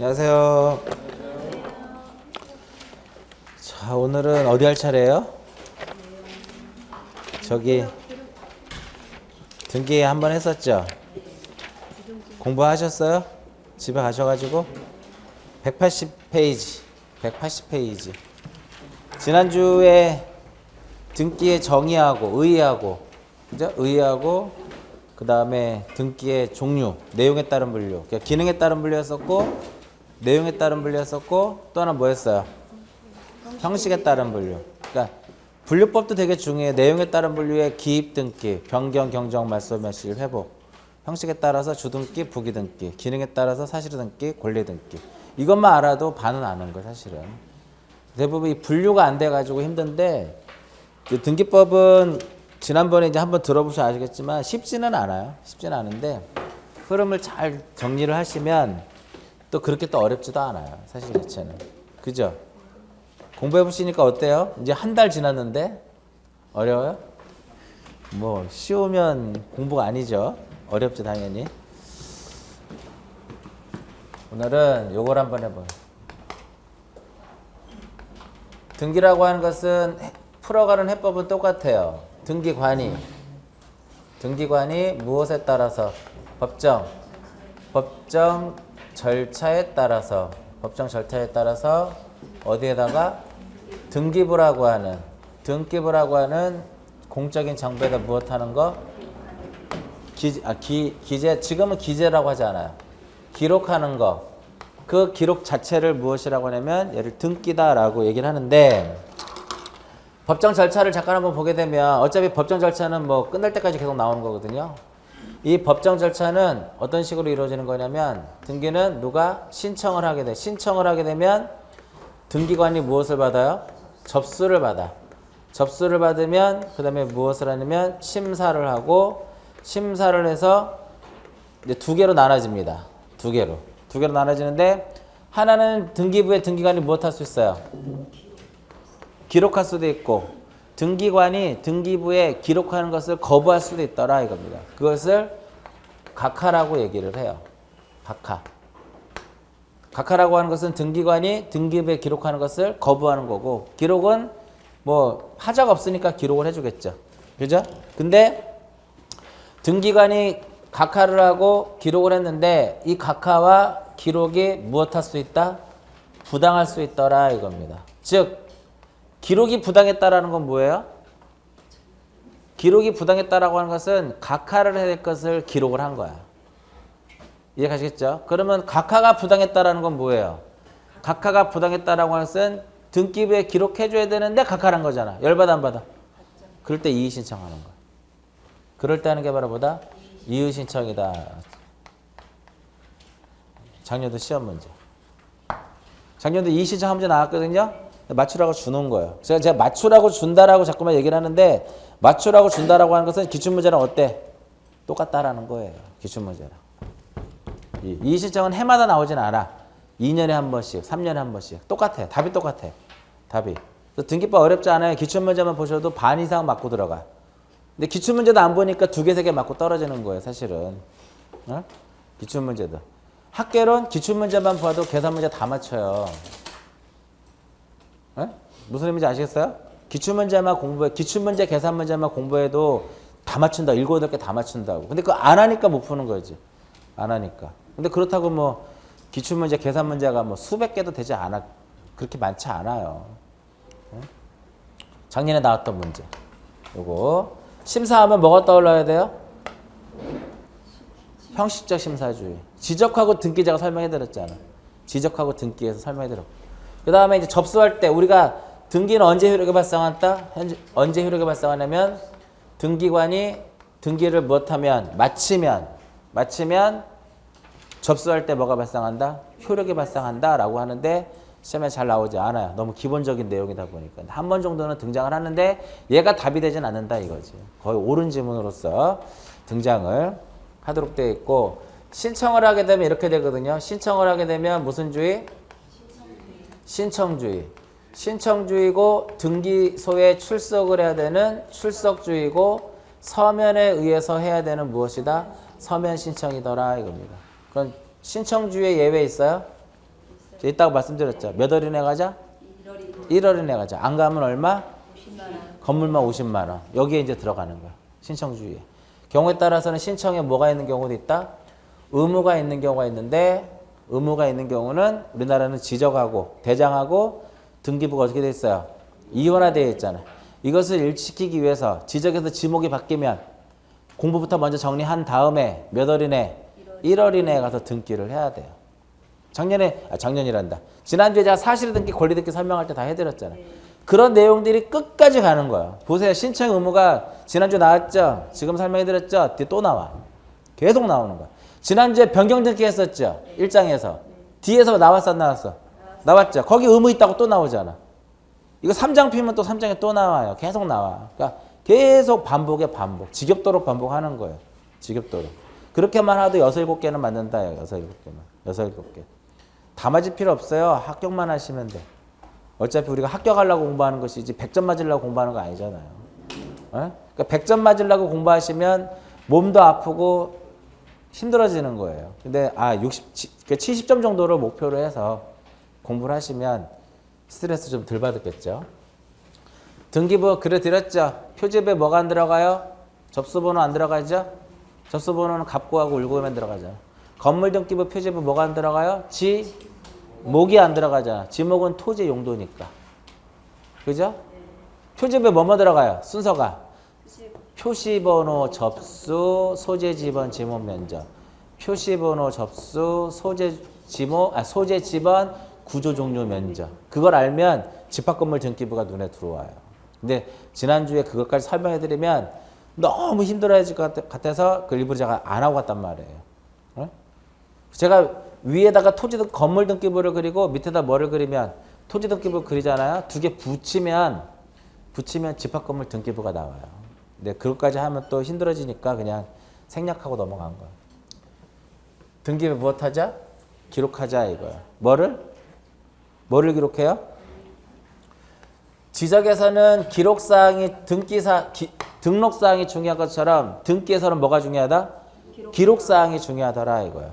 안녕하세요. 자, 오늘은 어디 할 차례예요? 저기 등기 한번 했었죠? 공부하셨어요? 집에 가셔가지고 180페이지 180페이지 지난주에 등기의 정의하고 의의하고 그죠? 의의하고 그 다음에 등기의 종류, 내용에 따른 분류, 그러니까 기능에 따른 분류였었고 내용에 따른 분류였었고 또 하나 뭐였어요? 형식에 따른 분류. 그러니까 분류법도 되게 중요해요. 내용에 따른 분류의 기입 등기, 변경, 경정, 말소, 멸실, 회복. 형식에 따라서 주등기, 부기등기, 기능에 따라서 사실등기, 권리등기. 이것만 알아도 반은 아는 거예요, 사실은. 대부분 이 분류가 안 돼가지고 힘든데 그 등기법은 지난번에 이제 한번 들어보셔 아시겠지만 쉽지는 않아요. 쉽지는 않은데 흐름을 잘 정리를 하시면 또 그렇게 또 어렵지도 않아요. 사실 자체는. 그죠? 공부해 보시니까 어때요? 이제 한 달 지났는데 어려워요? 뭐 쉬우면 공부가 아니죠. 어렵죠, 당연히. 오늘은 요걸 한번 해봐요. 등기라고 하는 것은 풀어가는 해법은 똑같아요. 등기관이 무엇에 따라서 법정 절차에 따라서 어디에다가 등기부라고 하는 공적인 장부에다 무엇하는 거? 기재, 지금은 기재라고 하지 않아요. 기록하는 거. 그 기록 자체를 무엇이라고 하냐면 얘를 등기다라고 얘기를 하는데 법정 절차를 잠깐 한번 보게 되면 어차피 법정 절차는 뭐 끝날 때까지 계속 나오는 거거든요. 이 법정 절차는 어떤 식으로 이루어지는 거냐면 등기는 누가 신청을 하게 되면 등기관이 무엇을 받아요? 접수를 받아. 접수를 받으면 그 다음에 무엇을 하냐면 심사를 하고 심사를 해서 이제 두 개로 나눠집니다. 두 개로 나눠지는데 하나는 등기부의 등기관이 무엇 할 수 있어요? 기록할 수도 있고 등기관이 등기부에 기록하는 것을 거부할 수도 있더라 이겁니다. 그것을 각하라고 얘기를 해요. 각하라고 하는 것은 등기관이 등기부에 기록하는 것을 거부하는 거고 기록은 뭐 하자가 없으니까 기록을 해주겠죠. 그죠? 근데 등기관이 각하를 하고 기록을 했는데 이 각하와 기록이 무엇할 수 있다? 부당할 수 있더라 이겁니다. 즉 기록이 부당했다라는 건 뭐예요? 기록이 부당했다라고 하는 것은 각하를 해야 될 것을 기록을 한 거야. 이해가시겠죠? 그러면 각하가 부당했다라는 건 뭐예요? 각하가 부당했다라고 하는 것은 등기부에 기록해줘야 되는데 각하를 한 거잖아. 열받아 안 받아? 그럴 때 이의 신청하는 거야. 그럴 때 하는 게 바로 뭐다? 이의 신청이다. 작년도 시험 문제. 작년도 이의 신청 한 문제 나왔거든요. 맞추라고 주는 거예요. 제가 맞추라고 준다라고 자꾸만 얘기를 하는데 맞추라고 준다라고 하는 것은 기출문제랑 어때? 똑같다라는 거예요. 기출문제랑. 이 신청은 해마다 나오진 않아. 2년에 한 번씩, 3년에 한 번씩. 똑같아. 답이 똑같아. 답이. 등기법 어렵지 않아요. 기출문제만 보셔도 반 이상 맞고 들어가. 근데 기출문제도 안 보니까 2개, 3개 맞고 떨어지는 거예요. 사실은. 어? 기출문제도. 학계론 기출문제만 봐도 계산문제 다 맞춰요. 에? 무슨 의미인지 아시겠어요? 기출문제, 계산문제만 공부해도 다 맞춘다. 7, 8개 다 맞춘다고. 근데 그거 안 하니까 못 푸는 거지. 안 하니까. 근데 그렇다고 뭐 기출문제, 계산문제가 뭐 수백 개도 되지 않아. 그렇게 많지 않아요. 에? 작년에 나왔던 문제. 요거. 심사하면 뭐가 떠올라야 돼요? 형식적 심사주의. 지적하고 등기자가 설명해드렸잖아. 지적하고 등기에서 설명해드렸고. 그 다음에 이제 접수할 때 우리가 등기는 언제 효력이 발생한다? 언제 효력이 발생하냐면 등기관이 등기를 무엇하면 마치면 접수할 때 뭐가 발생한다? 효력이 발생한다 라고 하는데 시험에 잘 나오지 않아요. 너무 기본적인 내용이다 보니까. 한 번 정도는 등장을 하는데 얘가 답이 되진 않는다 이거지. 거의 옳은 지문으로서 등장을 하도록 되어 있고 신청을 하게 되면 이렇게 되거든요. 신청을 하게 되면 무슨 주의? 신청주의고 등기소에 출석을 해야 되는 출석주의고 서면에 의해서 해야 되는 무엇이다? 서면 신청이더라 이겁니다. 그럼 신청주의에 예외 있어요? 이따가 말씀드렸죠. 몇 월이내 가자? 1월이내 가자. 안 가면 얼마? 50만 원. 건물만 50만 원. 여기에 이제 들어가는 거야. 신청 주의에. 경우에 따라서는 신청에 뭐가 있는 경우도 있다? 의무가 있는 경우가 있는데 의무가 있는 경우는 우리나라는 지적하고 대장하고 등기부가 어떻게 돼 있어요? 이원화되어 있잖아요. 이것을 일치시키기 위해서 지적에서 지목이 바뀌면 공부부터 먼저 정리한 다음에 몇 월이내? 1월 이내에 가서 등기를 해야 돼요. 작년이란다. 지난주에 제가 사실 등기, 권리 등기 설명할 때 다 해드렸잖아요. 그런 내용들이 끝까지 가는 거예요. 보세요. 신청 의무가 지난주 나왔죠? 지금 설명해드렸죠? 뒤에 또 나와. 계속 나오는 거야. 지난주에 변경 등기 했었죠? 1장에서. 뒤에서 나왔어, 안 나왔어? 나왔죠? 거기 의무 있다고 또 나오잖아. 이거 3장 피면 또 3장에 또 나와요. 계속 나와. 그러니까 계속 반복에 반복. 지겹도록 반복하는 거예요. 지겹도록. 그렇게만 하도 6, 7개는 맞는다. 6, 7개만. 6, 7개. 다 맞을 필요 없어요. 합격만 하시면 돼. 어차피 우리가 합격하려고 공부하는 것이지 100점 맞으려고 공부하는 거 아니잖아요. 그러니까 100점 맞으려고 공부하시면 몸도 아프고 힘들어지는 거예요. 근데 70점 정도를 목표로 해서 공부를 하시면 스트레스 좀 덜 받았겠죠. 등기부 그래 드렸죠. 표지부에 뭐가 안 들어가요? 접수번호 안 들어가죠? 접수번호는 갑구하고 울고만 들어가죠. 건물 등기부 표지부 뭐가 안 들어가요? 지목이 안 들어가잖아. 지목은 토지 용도니까. 그죠? 표지부에 뭐뭐 들어가요? 순서가 표시번호, 접수, 소재 지번, 지목 면적. 표시번호, 접수, 소재 지번, 구조 종류 면적. 그걸 알면 집합건물 등기부가 눈에 들어와요. 근데 지난주에 그것까지 설명해드리면 너무 힘들어질 것 같아서 그 일부러 제가 안 하고 갔단 말이에요. 어? 제가 위에다가 건물 등기부를 그리고 밑에다 뭐를 그리면 토지 등기부 그리잖아요. 두 개 붙이면 집합건물 등기부가 나와요. 근데 그것까지 하면 또 힘들어지니까 그냥 생략하고 넘어간 거예요. 등기부 무엇 하자? 기록하자 이거야. 뭐를 기록해요? 지적에서는 기록사항이 등록사항이 중요한 것처럼 등기에서는 뭐가 중요하다? 기록사항이 중요하더라 이거예요.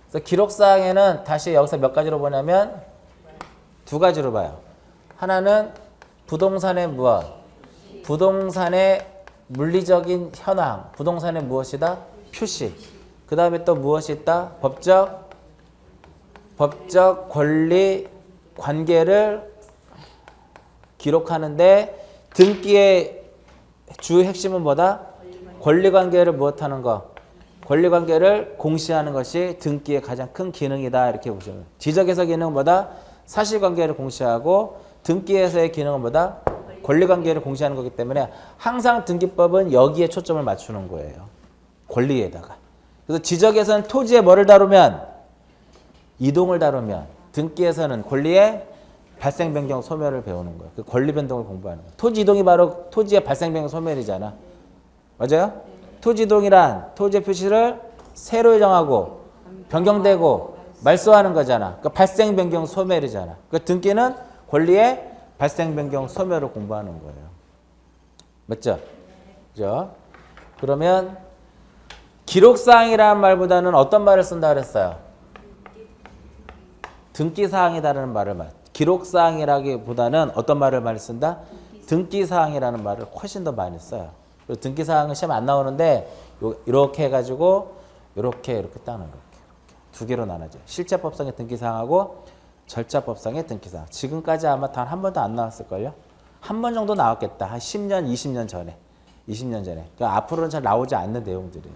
그래서 기록사항에는 다시 여기서 몇 가지로 보냐면 두 가지로 봐요. 하나는 부동산의 무엇? 부동산의 물리적인 현황. 부동산의 무엇이다? 표시. 그 다음에 또 무엇이 있다? 법적 권리 관계를 기록하는데 등기의 주 핵심은 뭐다? 권리관계를 무엇하는 거? 권리관계를 공시하는 것이 등기의 가장 큰 기능이다 이렇게 보시면 돼요. 지적에서 기능은 뭐다? 사실관계를 공시하고 등기에서의 기능은 뭐다? 권리관계를 공시하는 거기 때문에 항상 등기법은 여기에 초점을 맞추는 거예요. 권리에다가. 그래서 지적에서는 토지의 뭐를 다루면? 이동을 다루면 등기에서는 권리의 발생, 변경, 소멸을 배우는 거예요. 그 권리 변동을 공부하는 거예요. 토지 이동이 바로 토지의 발생, 변경, 소멸이잖아. 맞아요? 토지 이동이란 토지의 표시를 새로 정하고 변경되고 말소하는 거잖아. 그러니까 발생, 변경, 소멸이잖아. 그 등기는 권리의 발생, 변경, 소멸을 공부하는 거예요. 맞죠? 그죠? 그러면 기록사항이라는 말보다는 어떤 말을 쓴다 그랬어요? 등기사항이라는 말을 기록사항이라기보다는 어떤 말을 많이 쓴다? 등기사항이라는 말을 훨씬 더 많이 써요. 그리고 등기사항은 시험에 안 나오는데 이렇게 해가지고 이렇게 따는 거예요. 두 개로 나눠져요. 실제법상의 등기사항하고 절차법상의 등기사항. 지금까지 아마 단 한 번도 안 나왔을걸요? 한 번 정도 나왔겠다. 한 10년, 20년 전에. 그러니까 앞으로는 잘 나오지 않는 내용들이에요.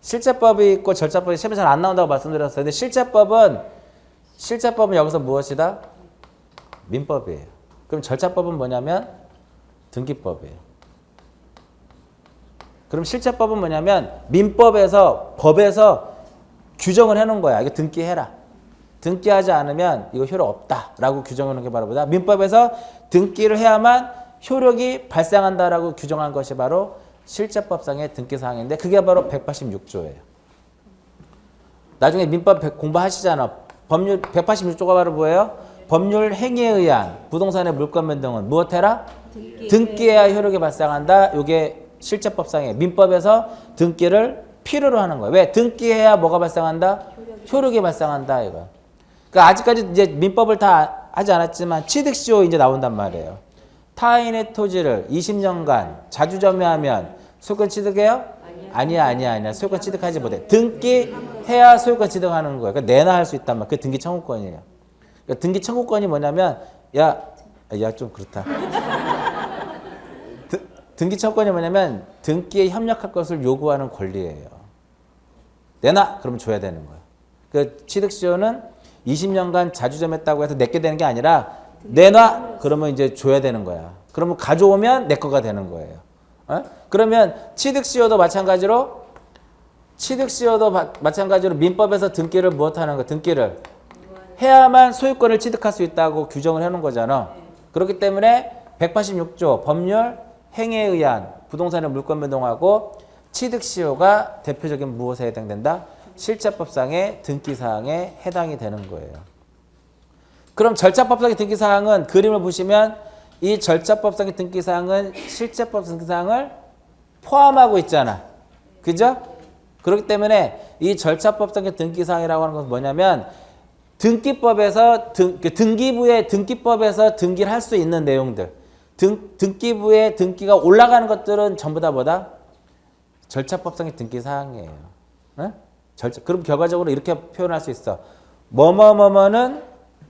실제법이 있고 절차법이 시험에 잘 안 나온다고 말씀드렸어요. 근데 실제법은 여기서 무엇이다? 민법이에요. 그럼 절차법은 뭐냐면 등기법이에요. 그럼 실제법은 뭐냐면 법에서 규정을 해놓은 거야. 이거 등기해라. 등기하지 않으면 이거 효력 없다라고 규정하는 게 바로 뭐다? 민법에서 등기를 해야만 효력이 발생한다라고 규정한 것이 바로 실제법상의 등기사항인데 그게 바로 186조예요. 나중에 민법 공부하시잖아. 법률 186조가 바로 뭐예요? 법률 행위에 의한 부동산의 물권 변동은 무엇해라? 등기해야 효력이 발생한다. 이게 실제법상의 민법에서 등기를 필요로 하는 거예요. 왜? 등기해야 뭐가 발생한다? 효력이 발생한다. 이거. 그러니까 아직까지 이제 민법을 다 하지 않았지만 취득시효 이제 나온단 말이에요. 타인의 토지를 20년간 자주 점유하면 소유권 취득해요? 아니야. 소유권 취득하지 못해. 등기해야 소유권 취득하는 거예요. 그러니까 내놔 할 수 있단 말이에요. 그게 등기 청구권이에요. 그러니까 등기 청구권이 뭐냐면 야 좀 그렇다. 등기 청구권이 뭐냐면 등기에 협력할 것을 요구하는 권리예요. 내놔 그러면 줘야 되는 거예요. 그 취득시효는 20년간 자주 점했다고 해서 내게 되는 게 아니라 내놔 그러면 이제 줘야 되는 거야. 그러면 가져오면 내 거가 되는 거예요. 그러면 취득시효도 마찬가지로 민법에서 등기를 무엇하는 거? 등기를 해야만 소유권을 취득할 수 있다고 규정을 해놓은 거잖아. 그렇기 때문에 186조 법률 행위에 의한 부동산의 물권 변동하고 취득시효가 대표적인 무엇에 해당된다? 실체법상의 등기사항에 해당이 되는 거예요. 그럼 절차법상의 등기사항은 그림을 보시면 이 절차법상의 등기사항은 실체법상 등기사항을 포함하고 있잖아. 그죠? 그렇기 때문에 이 절차법상의 등기사항이라고 하는 것은 뭐냐면 등기법에서 등기부의 등기법에서 등기를 할 수 있는 내용들 등기부의 등기가 올라가는 것들은 전부 다 뭐다? 절차법상의 등기사항이에요. 그럼 결과적으로 이렇게 표현할 수 있어. 뭐뭐뭐뭐는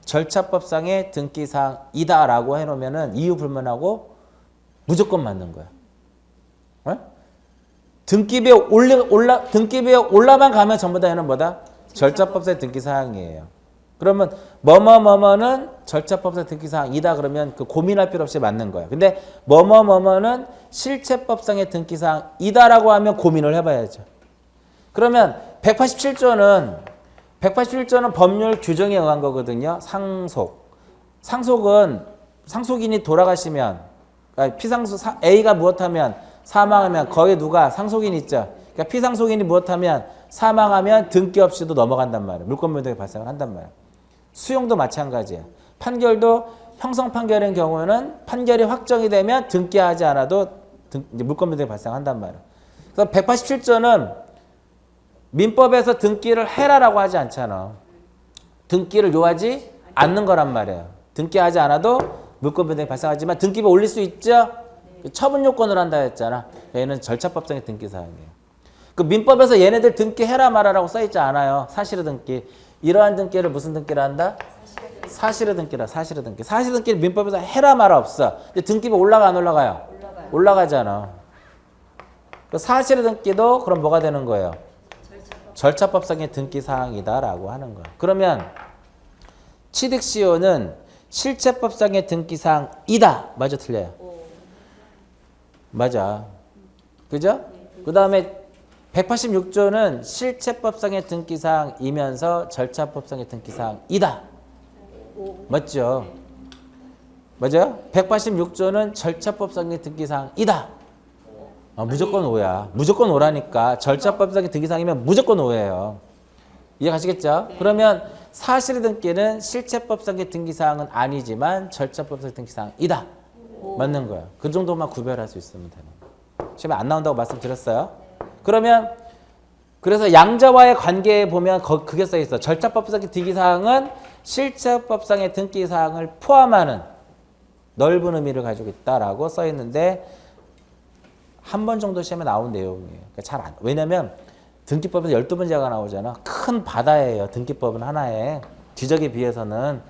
절차법상의 등기사항이다라고 해놓으면은 이유 불문하고 무조건 맞는 거야. 등기부에 올라만 가면 전부 다 얘는 뭐다? 절차법상의 등기사항이에요. 그러면 뭐뭐뭐뭐는 절차법상 등기사항이다 그러면 그 고민할 필요 없이 맞는 거야. 근데 뭐뭐뭐뭐는 실체법상의 등기사항이다라고 하면 고민을 해봐야죠. 그러면 187조는 법률 규정에 의한 거거든요. 상속은 상속인이 돌아가시면 A가 무엇하면 사망하면 거기 누가 상속인이 있죠. 그러니까 피상속인이 무엇하면 사망하면 등기 없이도 넘어간단 말이에요. 물권 변동이 발생을 한단 말이에요. 수용도 마찬가지예요. 판결도 형성 판결인 경우에는 판결이 확정이 되면 등기하지 않아도 물권 변동이 발생한단 말이에요. 그래서 187조는 민법에서 등기를 해라라고 하지 않잖아. 등기를 요하지 않는 거란 말이에요. 등기하지 않아도 물권 변동이 발생하지만 등기부에 올릴 수 있죠. 처분 요건을 한다 했잖아. 얘는 절차법상의 등기사항이에요. 그 민법에서 얘네들 등기해라 말아라고 써있지 않아요. 사실의 등기. 이러한 등기를 무슨 등기를 한다? 사실의 등기라. 사실의 등기. 사실의 등기를 민법에서 해라 말아 없어. 근데 등기부 올라가 안 올라가요? 올라가잖아. 그 사실의 등기도 그럼 뭐가 되는 거예요? 절차법상의 등기사항이다라고 하는 거야. 그러면 취득시효는 실체법상의 등기사항이다. 맞아 틀려요? 맞아. 그죠? 그 다음에 186조는 실체법상의 등기사항이면서 절차법상의 등기사항이다. 맞죠? 맞아요? 186조는 절차법상의 등기사항이다. 무조건 오야. 무조건 오라니까. 절차법상의 등기사항이면 무조건 오예요. 이해가시겠죠? 그러면 사실의 등기는 실체법상의 등기사항은 아니지만 절차법상의 등기사항이다. 맞는 거야. 그 정도만 구별할 수 있으면 되는 거야. 시험에 안 나온다고 말씀드렸어요. 그러면 그래서 양자와의 관계에 보면 그게 써 있어. 절차법상의 등기사항은 실체법상의 등기사항을 포함하는 넓은 의미를 가지고 있다라고 써 있는데 한 번 정도 시험에 나온 내용이에요. 그러니까 왜냐면 등기법에서 12문제가 나오잖아. 큰 바다예요. 등기법은 하나에. 지적에 비해서는.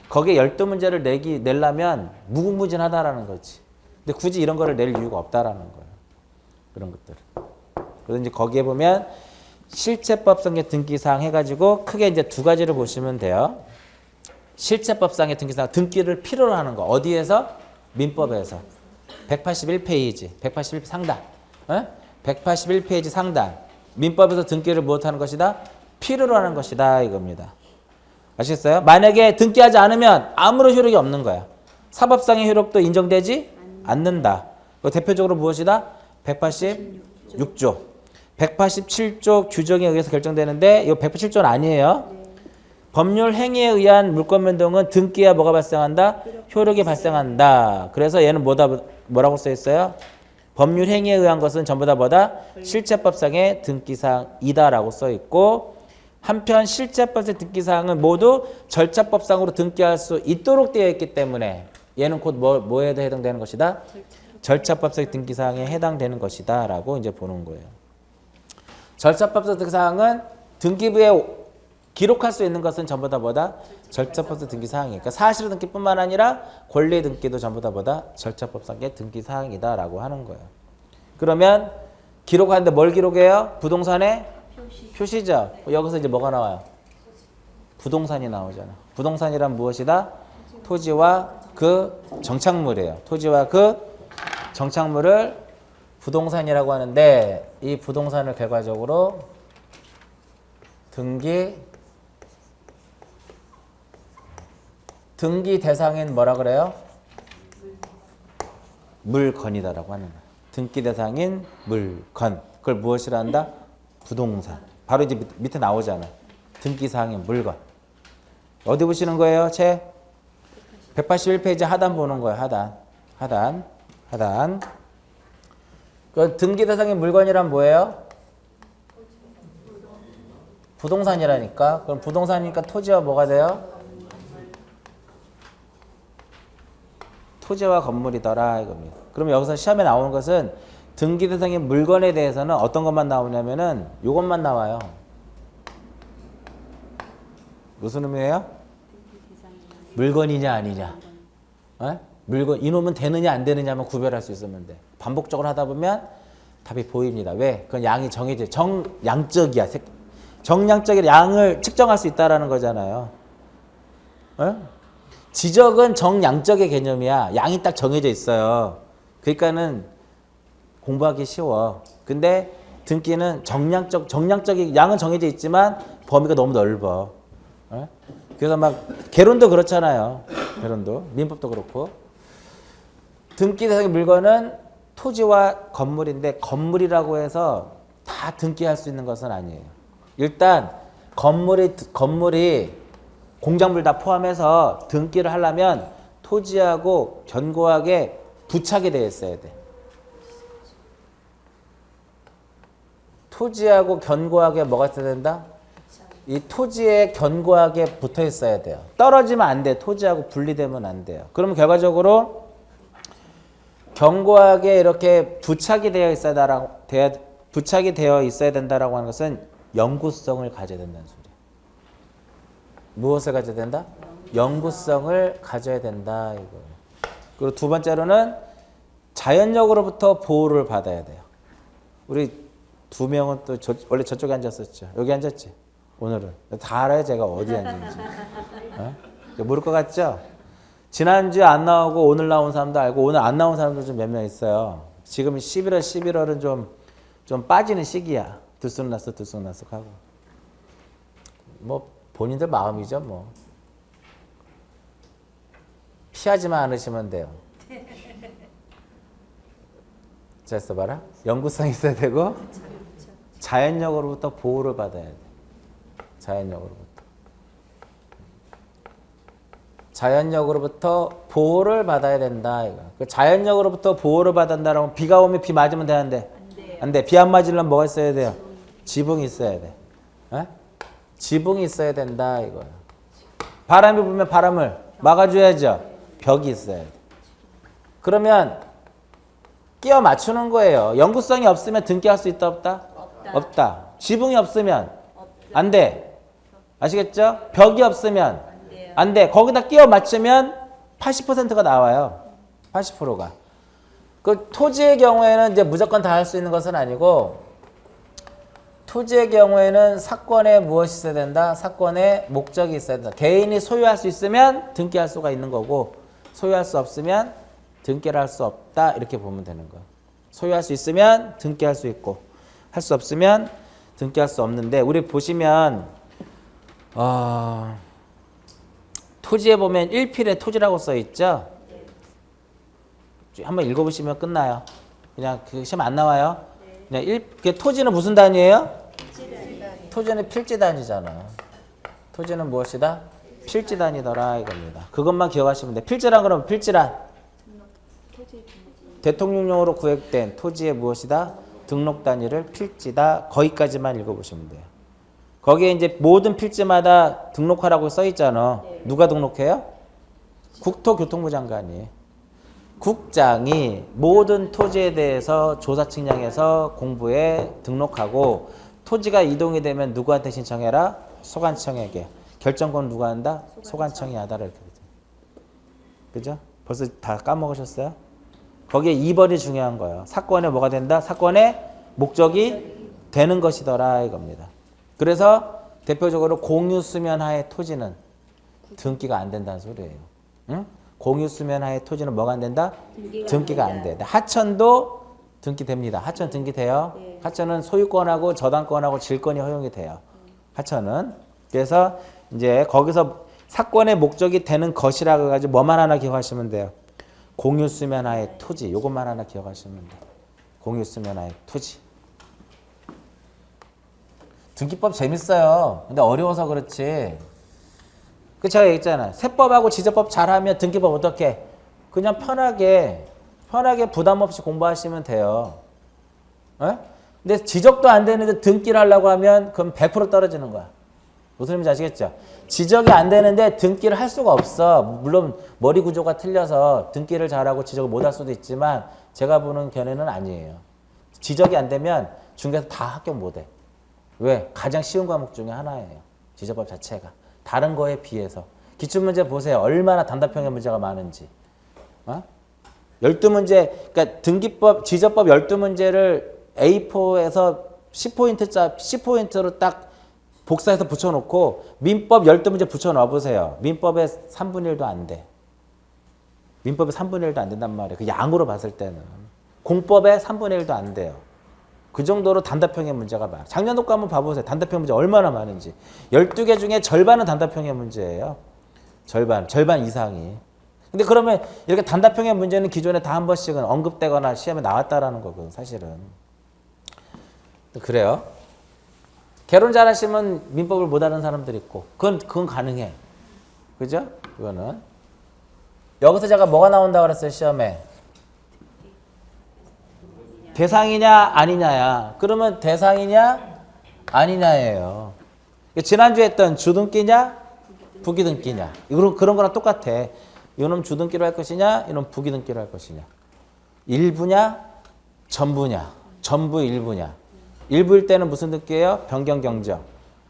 거기에 12문제를 내려면 무궁무진하다라는 거지. 근데 굳이 이런 거를 낼 이유가 없다라는 거예요. 그런 것들. 그래서 이제 거기에 보면 실체법상의 등기사항 해가지고 크게 이제 두 가지를 보시면 돼요. 실체법상의 등기사항, 등기를 필요로 하는 거. 어디에서? 민법에서. 181페이지, 181 상단. 181페이지 상단. 민법에서 등기를 무엇하는 것이다? 필요로 하는 것이다 이겁니다. 아시겠어요? 만약에 등기하지 않으면 아무런 효력이 없는 거야. 사법상의 효력도 인정되지 않는다. 대표적으로 무엇이다? 186조. 187조 규정에 의해서 결정되는데 이 187조는 아니에요. 법률 행위에 의한 물권 변동은 등기야 뭐가 발생한다? 효력이 발생한다. 그래서 얘는 뭐라고 써 있어요? 법률 행위에 의한 것은 전부 다 뭐다? 실체법상의 등기사항이다라고 써 있고 한편 실제법의 등기사항은 모두 절차법상으로 등기할 수 있도록 되어 있기 때문에 얘는 곧 뭐에 해당되는 것이다? 절차법상 등기사항에 해당되는 것이다 라고 이제 보는 거예요. 절차법상 등기사항은 등기부에 기록할 수 있는 것은 전부 다 뭐다? 절차법상 등기사항이니까 사실 등기뿐만 아니라 권리 등기도 전부 다 뭐다? 절차법상의 등기사항이다 라고 하는 거예요. 그러면 기록하는데 뭘 기록해요? 부동산의 표시죠. 여기서 이제 뭐가 나와요? 부동산이 나오잖아. 부동산이란 무엇이다? 토지와 그 정착물이에요. 토지와 그 정착물을 부동산이라고 하는데 이 부동산을 결과적으로 등기 대상인 뭐라 그래요? 물건이다라고 하는 거예요. 등기 대상인 물건. 그걸 무엇이라 한다? 부동산. 바로 이제 밑에 나오잖아. 등기 사항인 물건. 어디 보시는 거예요? 책 181페이지 하단 보는 거예요. 하단. 그 등기 대상인 물건이란 뭐예요? 부동산이라니까. 그럼 부동산이니까 토지와 뭐가 돼요? 토지와 건물이더라 이겁니다. 그럼 여기서 시험에 나오는 것은 등기 대상인 물건에 대해서는 어떤 것만 나오냐면은 이것만 나와요. 무슨 의미예요? 물건이냐 아니냐. 물건 이놈은 되느냐 안 되느냐만 구별할 수 있으면 돼. 반복적으로 하다 보면 답이 보입니다. 왜? 그건 양이 정해져. 정량적이야. 정량적인 양을 측정할 수 있다라는 거잖아요. 지적은 정량적의 개념이야. 양이 딱 정해져 있어요. 그러니까는 공부하기 쉬워. 근데 등기는 정량적인 양은 정해져 있지만 범위가 너무 넓어. 그래서 막 개론도 그렇잖아요. 개론도 민법도 그렇고. 등기 대상의 물건은 토지와 건물인데 건물이라고 해서 다 등기할 수 있는 것은 아니에요. 일단 건물이 공작물 다 포함해서 등기를 하려면 토지하고 견고하게 부착이 되어 있어야 돼. 토지하고 견고하게 뭐가 있어야 된다? 이 토지에 견고하게 붙어 있어야 돼요. 떨어지면 안 돼. 토지하고 분리되면 안 돼요. 그러면 결과적으로 견고하게 이렇게 부착이 되어 있어야 된다라고 하는 것은 영구성을 가져야 된다는 소리. 무엇을 가져야 된다? 영구성을 가져야 된다 이거. 그리고 두 번째로는 자연력으로부터 보호를 받아야 돼요. 우리 두 명은 또 원래 저쪽에 앉았었죠. 여기 앉았지. 오늘은 다 알아요. 제가 어디 앉는지. 모를 것 같죠? 지난주에 안 나오고 오늘 나온 사람도 알고 오늘 안 나온 사람도 좀 몇 명 있어요. 지금 11월은 좀 빠지는 시기야. 들쑥날쑥 하고. 뭐 본인들 마음이죠 뭐. 피하지만 않으시면 돼요. 잘 써봐라. 영구성이 있어야 되고 자연력으로부터 보호를 받아야 돼. 자연력으로부터 보호를 받아야 된다. 이거. 그 자연력으로부터 보호를 받는다라면 비가 오면 비 맞으면 되는데 안 돼. 비 안 맞으려면 뭐가 있어야 돼요? 지붕이 있어야 돼. 지붕이 있어야 된다 이거야. 바람이 불면 바람을 막아줘야죠. 벽이 있어야 돼. 그러면 끼워 맞추는 거예요. 영구성이 없으면 등기할 수 있다 없다? 없다. 지붕이 없으면 안 돼. 아시겠죠? 벽이 없으면 안 돼. 거기다 끼워 맞추면 80%가 나와요. 80%가. 그 토지의 경우에는 이제 무조건 다 할 수 있는 것은 아니고 토지의 경우에는 사건에 무엇이 있어야 된다? 사건에 목적이 있어야 된다. 개인이 소유할 수 있으면 등기할 수가 있는 거고 소유할 수 없으면 등기를 할 수 없다. 이렇게 보면 되는 거예요. 소유할 수 있으면 등기할 수 있고 할 수 없으면 등기할 수 없는데 우리 보시면 토지에 보면 1필에 토지라고 써 있죠? 한번 읽어보시면 끝나요. 그냥 그 시험 안 나와요. 그냥 토지는 무슨 단위예요? 토지는 필지 단위잖아. 토지는 무엇이다? 필지 단위더라 이겁니다. 그것만 기억하시면 돼. 필지란 그러면 필지란 대통령령으로 구획된 토지의 무엇이다? 등록 단위를 필지다. 거기까지만 읽어보시면 돼요. 거기에 이제 모든 필지마다 등록하라고 써 있잖아. 네. 누가 등록해요? 국토교통부 장관이. 국장이 모든 토지에 대해서 조사 측량해서 공부에 등록하고 토지가 이동이 되면 누구한테 신청해라? 소관청에게. 결정권 누가 한다? 소관청이 하다라 이렇게 되죠. 그죠? 벌써 다 까먹으셨어요? 거기에 2번이 중요한 거예요. 사건에 뭐가 된다? 사건의 목적이 되는 것이더라 이겁니다. 그래서 대표적으로 공유수면하의 토지는 등기가 안 된다는 소리예요. 응? 공유수면하의 토지는 뭐가 안 된다? 등기가 안 돼. 하천도 등기됩니다. 하천 등기돼요. 네. 하천은 소유권하고 저당권하고 질권이 허용이 돼요. 하천은. 그래서 이제 거기서 사건의 목적이 되는 것이라고 해가지고 뭐만 하나 기억하시면 돼요. 공유수면하의 토지. 이것만 하나 기억하시면 돼요. 공유수면하의 토지. 등기법 재밌어요. 근데 어려워서 그렇지. 그 제가 얘기했잖아요. 세법하고 지적법 잘하면 등기법 어떻게? 그냥 편하게 부담 없이 공부하시면 돼요. 에? 근데 지적도 안 되는데 등기를 하려고 하면 그럼 100% 떨어지는 거야. 무슨 말인지 아시겠죠? 지적이 안 되는데 등기를 할 수가 없어. 물론 머리 구조가 틀려서 등기를 잘하고 지적을 못 할 수도 있지만 제가 보는 견해는 아니에요. 지적이 안 되면 중개에서 다 합격 못 해. 왜? 가장 쉬운 과목 중에 하나예요. 지적법 자체가. 다른 거에 비해서. 기출문제 보세요. 얼마나 단답형의 문제가 많은지. 12문제, 그러니까 등기법, 지적법 12문제를 A4에서 10포인트로 딱 복사해서 붙여놓고 민법 12문제 붙여넣어 보세요. 민법에 3분의 1도 안 돼. 민법에 3분의 1도 안 된단 말이에요. 그 양으로 봤을 때는. 공법에 3분의 1도 안 돼요. 그 정도로 단답형의 문제가 많아요. 작년도과 한번 봐보세요. 단답형 문제 얼마나 많은지. 12개 중에 절반은 단답형의 문제예요. 절반 이상이. 근데 그러면 이렇게 단답형의 문제는 기존에 다 한 번씩은 언급되거나 시험에 나왔다라는 거거든, 사실은. 그래요. 개론 잘하시면 민법을 못 아는 사람들 있고, 그건 가능해. 그죠? 이거는. 여기서 제가 뭐가 나온다고 그랬어요, 시험에? 대상이냐 아니냐야. 그러면 대상이냐 아니냐예요. 지난주에 했던 주등기냐 부기등기냐. 그런 거랑 똑같아. 이놈 주등기로 할 것이냐 이놈 부기등기로 할 것이냐. 일부냐 전부냐. 전부 일부냐. 일부일 때는 무슨 등기예요? 변경경정.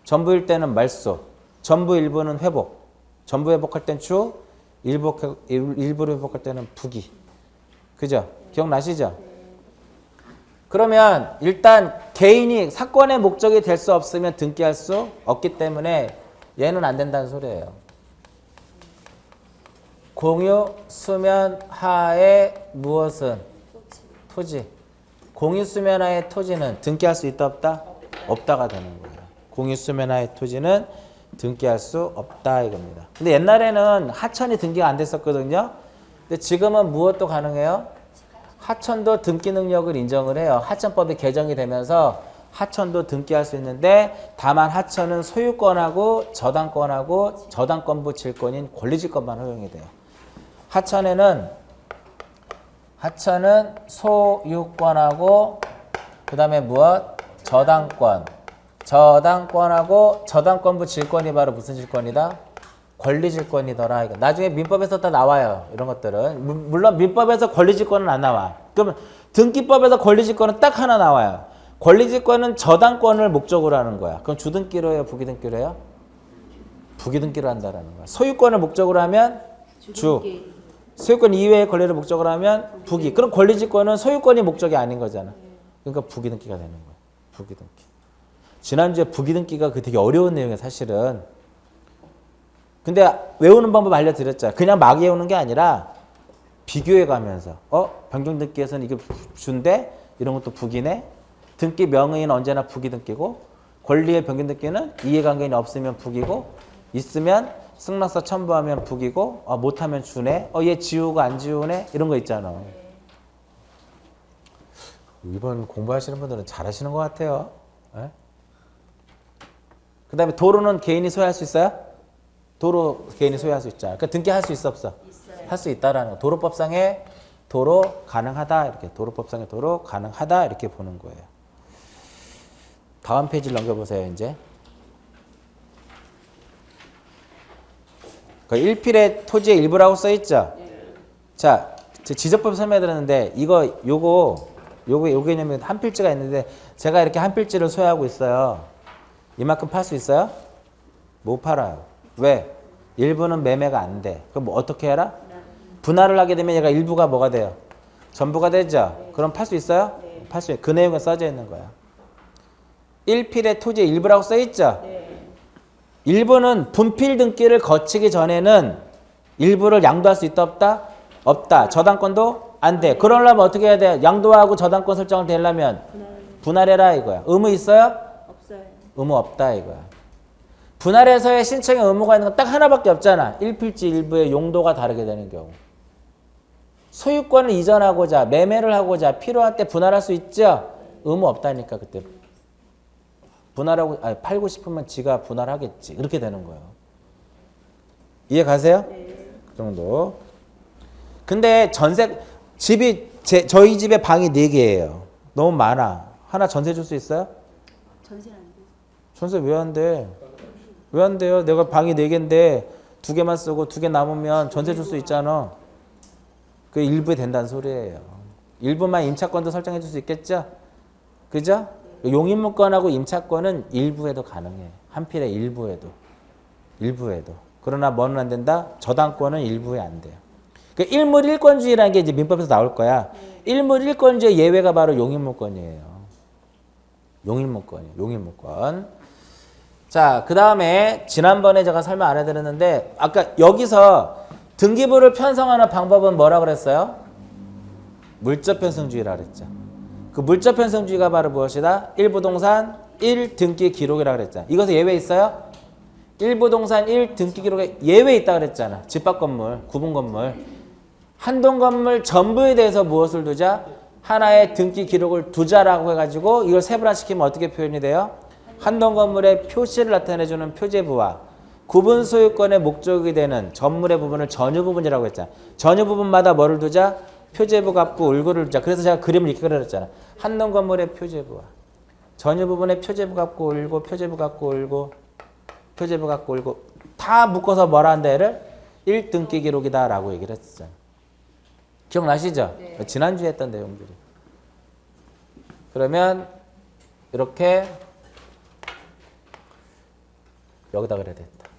전부일 때는 말소. 전부 일부는 회복. 전부 회복할 땐 주. 일부를 회복할 때는 부기. 그죠? 기억나시죠? 그러면 일단 개인이 사건의 목적이 될 수 없으면 등기할 수 없기 때문에 얘는 안 된다는 소리예요. 공유 수면 하에 무엇은? 토지. 공유 수면 하에 토지는 등기할 수 있다 없다? 없다가 되는 거예요. 공유 수면 하에 토지는 등기할 수 없다 이겁니다. 근데 옛날에는 하천이 등기가 안 됐었거든요. 근데 지금은 무엇도 가능해요? 하천도 등기 능력을 인정을 해요. 하천법이 개정이 되면서 하천도 등기할 수 있는데 다만 하천은 소유권하고 저당권부 질권인 권리질권만 허용이 돼요. 하천은 소유권하고 그 다음에 무엇? 저당권하고 저당권부 질권이 바로 무슨 질권이다? 권리질권이더라. 나중에 민법에서 다 나와요. 이런 것들은. 물론 민법에서 권리질권은 안 나와. 그러면 등기법에서 권리질권은 딱 하나 나와요. 권리질권은 저당권을 목적으로 하는 거야. 그럼 주등기로 해요? 부기등기로 해요? 부기등기로 한다라는 거야. 소유권을 목적으로 하면 주. 소유권 이외의 권리를 목적으로 하면 부기. 그럼 권리질권은 소유권이 목적이 아닌 거잖아. 그러니까 부기등기가 되는 거야. 부기등기. 지난주에 부기등기가 그 되게 어려운 내용이에요. 사실은. 근데 외우는 방법 알려드렸죠. 그냥 막 외우는 게 아니라 비교해 가면서 변경등기에서는 이게 주인데 이런 것도 부기네. 등기 명의는 언제나 부기등기고 권리의 변경등기는 이해관계인이 없으면 부기고 있으면 승낙서 첨부하면 부기고 못하면 주네. 얘 지우고 안 지우네. 이런 거 있잖아. 이번 공부하시는 분들은 잘하시는 것 같아요. 그 다음에 도로는 개인이 소유할 수 있어요? 도로 개인이 소유할 수 있잖아. 그러니까 등기할 수 있어 없어? 할 수 있다라는 거. 도로법상에 도로 가능하다 이렇게. 도로법상에 도로 가능하다 이렇게 보는 거예요. 다음 페이지를 넘겨보세요. 이제 그 1필의 토지의 일부라고 써 있죠. 자, 지적법 설명해 드렸는데 요거 개념이 한 필지가 있는데 제가 이렇게 한 필지를 소유하고 있어요. 이만큼 팔 수 있어요? 못 팔아요. 왜? 일부는 매매가 안 돼. 그럼 뭐 어떻게 해라? 분할을 하게 되면 얘가 일부가 뭐가 돼요? 전부가 되죠? 그럼 팔 수 있어요? 팔 수 있어요. 그 내용에 써져 있는 거야. 1필의 토지의 일부라고 써 있죠? 일부는 분필 등기를 거치기 전에는 일부를 양도할 수 있다 없다? 없다. 저당권도 안 돼. 그러려면 어떻게 해야 돼? 양도하고 저당권 설정을 되려면 분할해라 이거야. 의무 있어요? 없어요. 의무 없다 이거야. 분할해서의 신청의 의무가 있는 건 딱 하나밖에 없잖아. 1필지 일부의 용도가 다르게 되는 경우. 소유권을 이전하고자 매매를 하고자 필요할 때 분할할 수 있죠? 의무 없다니까 그때. 팔고 싶으면 지가 분할하겠지. 이렇게 되는 거예요. 이해 가세요? 그 정도. 근데 저희 집에 방이 4개예요. 너무 많아. 하나 전세 줄 수 있어요? 전세는 안 돼요. 전세 왜 안 돼? 왜 안 돼요? 내가 방이 4개인데 2개만 쓰고 2개 남으면 전세 줄 수 있잖아. 그게 일부에 된다는 소리예요. 일부만 임차권도 설정해 줄 수 있겠죠? 그죠? 용인물권하고 임차권은 일부에도 가능해. 한 필의 일부에도. 그러나 뭐는 안 된다? 저당권은 일부에 안 돼요. 그 일물일권주의라는 게 이제 민법에서 나올 거야. 일물일권주의 예외가 바로 용인물권이에요. 용인물권. 자, 그 다음에 지난번에 제가 설명 안 해드렸는데 아까 여기서 등기부를 편성하는 방법은 뭐라 그랬어요? 물적 편성주의라 그랬죠. 그 물적 편성주의가 바로 무엇이다? 1부동산 1 등기 기록이라 그랬잖아. 이것에 예외 있어요? 1부동산 1 등기 기록에 예외 있다 그랬잖아. 집합 건물, 구분 건물. 한동 건물 전부에 대해서 무엇을 두자? 하나의 등기 기록을 두자라고 해가지고 이걸 세분화시키면 어떻게 표현이 돼요? 한동 건물의 표시를 나타내주는 표제부와 구분 소유권의 목적이 되는 전물의 부분을 전유 부분이라고 했잖아. 전유 부분마다 뭐를 두자? 표제부 갖고 울고를 두자. 그래서 제가 그림을 이렇게 그렸잖아. 한동 건물의 표제부와 전유 부분의 표제부 갖고 울고 표제부 갖고 울고 표제부 갖고 울고 다 묶어서 뭐라 한다 얘를 1등기 기록이다 라고 얘기를 했었잖아. 기억나시죠? 네. 지난주에 했던 내용들이. 그러면 이렇게 여기다 그래야 됐다.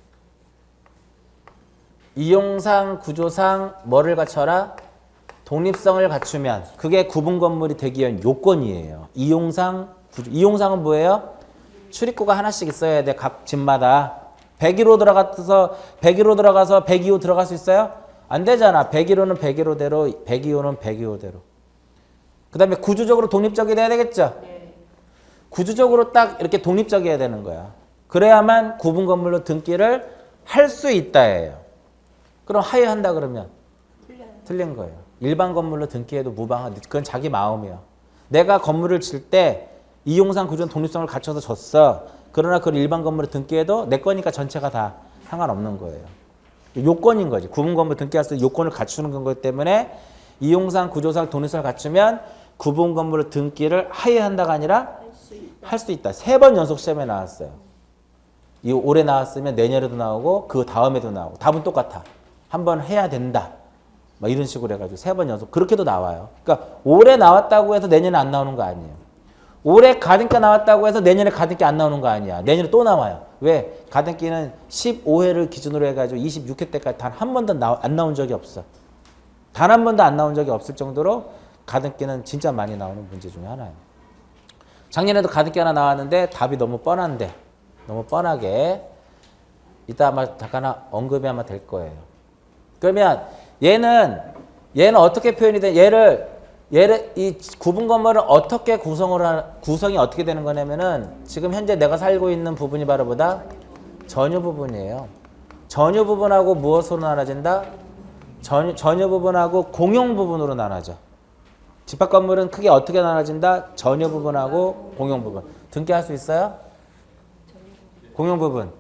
이용상 구조상 뭐를 갖춰라? 독립성을 갖추면 그게 구분 건물이 되기 위한 요건이에요. 이용상은 뭐예요? 출입구가 하나씩 있어야 돼. 각 집마다. 101호 들어가서 102호 들어갈 수 있어요? 안 되잖아. 101호는 101호대로, 102호는 102호대로. 그 다음에 구조적으로 독립적이 돼야 되겠죠? 네. 구조적으로 딱 이렇게 독립적이어야 되는 거야. 그래야만 구분 건물로 등기를 할 수 있다예요. 그럼 하회한다 그러면? 틀린 거예요. 일반 건물로 등기해도 무방한, 그건 자기 마음이에요. 내가 건물을 질 때 이용상 구조는 독립성을 갖춰서 줬어. 그러나 그걸 일반 건물로 등기해도 내 거니까 전체가 다 상관없는 거예요. 요건인 거지. 구분 건물 등기할 때 요건을 갖추는 거기 때문에 이용상 구조상 독립성을 갖추면 구분 건물로 등기를 하회한다가 아니라 할 수 있다. 3번 연속 시험에 나왔어요. 이 올해 나왔으면 내년에도 나오고 그 다음에도 나오고 답은 똑같아. 한번 해야 된다. 막 이런 식으로 해가지고 3번 연속 그렇게도 나와요. 그러니까 올해 나왔다고 해서 내년에 안 나오는 거 아니에요. 올해 가등기 나왔다고 해서 내년에 가등기 안 나오는 거 아니야. 내년에 또 나와요. 왜? 가등기는 15회를 기준으로 해가지고 26회 때까지 단 한 번도 안 나온 적이 없어. 단 한 번도 안 나온 적이 없을 정도로 가등기는 진짜 많이 나오는 문제 중에 하나예요. 작년에도 가등기 하나 나왔는데 답이 너무 뻔한데 너무 뻔하게 이따 아마 잠깐 언급이 아마 될 거예요. 그러면 얘는 어떻게 표현이 돼? 얘를 이 구분 건물은 어떻게 구성이 어떻게 되는 거냐면은 지금 현재 내가 살고 있는 부분이 바로 뭐다? 전유 부분이에요. 전유 부분하고 무엇으로 나눠진다? 전유 부분하고 공용 부분으로 나눠져. 집합 건물은 크게 어떻게 나눠진다? 전유 부분하고 공용 부분. 등기할 수 있어요? 공용 부분.